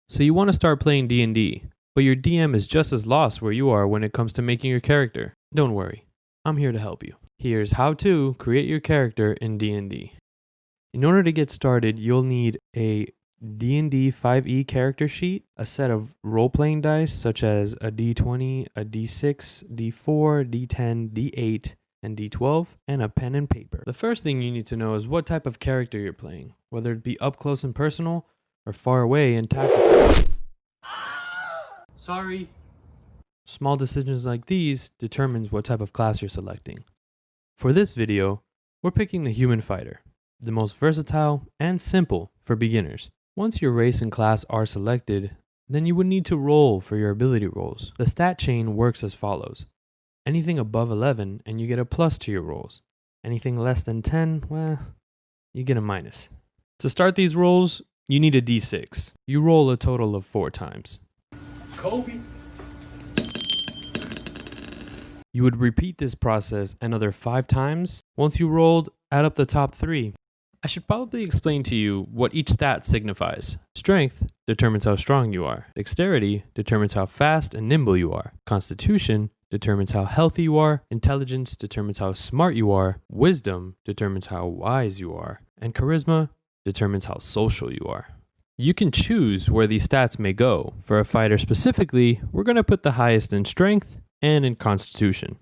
So you want to start playing D&D, but your DM is just as lost where you are when it comes to making your character. Don't worry, I'm here to help you. Here's how to create your character in D&D. In order to get started, you'll need a D&D 5e character sheet, a set of role-playing dice such as a D20, a D6, D4, D10, D8, and D12, and a pen and paper. The first thing you need to know is what type of character you're playing, whether it be up close and personal or far away and tactical. Sorry. Small decisions like these determines what type of class you're selecting. For this video, we're picking the human fighter, the most versatile and simple for beginners. Once your race and class are selected, then you would need to roll for your ability rolls. The stat chain works as follows. Anything above 11 and you get a plus to your rolls. Anything less than 10, well, you get a minus. To start these rolls, you need a d6. You roll a total of 4 times. Kobe. You would repeat this process another 5 times. Once you rolled, add up the top 3. I should probably explain to you what each stat signifies. Strength determines how strong you are. Dexterity determines how fast and nimble you are. Constitution determines how healthy you are. Intelligence determines how smart you are. Wisdom determines how wise you are. And charisma determines how social you are. You can choose where these stats may go. For a fighter specifically, we're going to put the highest in strength and in constitution.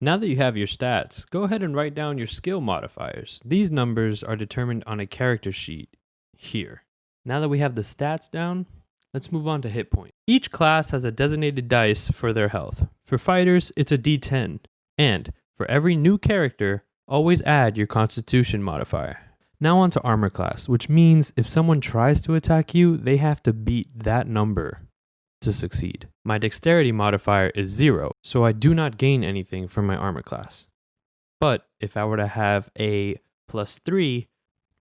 Now that you have your stats, go ahead and write down your skill modifiers. These numbers are determined on a character sheet here. Now that we have the stats down, let's move on to hit point. Each class has a designated dice for their health. For fighters, it's a D10. And for every new character, always add your constitution modifier. Now on to armor class, which means if someone tries to attack you, they have to beat that number to succeed. My dexterity modifier is 0, so I do not gain anything from my armor class. But if I were to have a +3,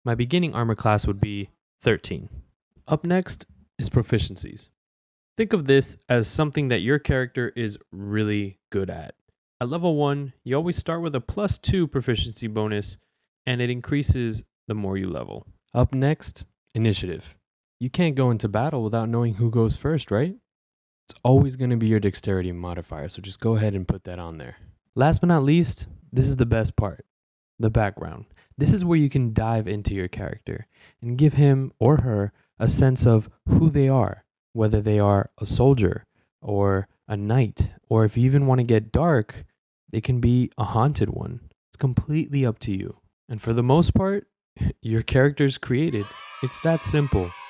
my beginning armor class would be 13. Up next is proficiencies. Think of this as something that your character is really good at. At level 1, you always start with a +2 proficiency bonus, and it increases the more you level. Up next, initiative. You can't go into battle without knowing who goes first, right? It's always going to be your dexterity modifier, so just go ahead and put that on there. Last but not least, this is the best part, the background. This is where you can dive into your character and give him or her a sense of who they are, whether they are a soldier or a knight, or if you even want to get dark, they can be a haunted one. It's completely up to you. And for the most part, your character's created. It's that simple.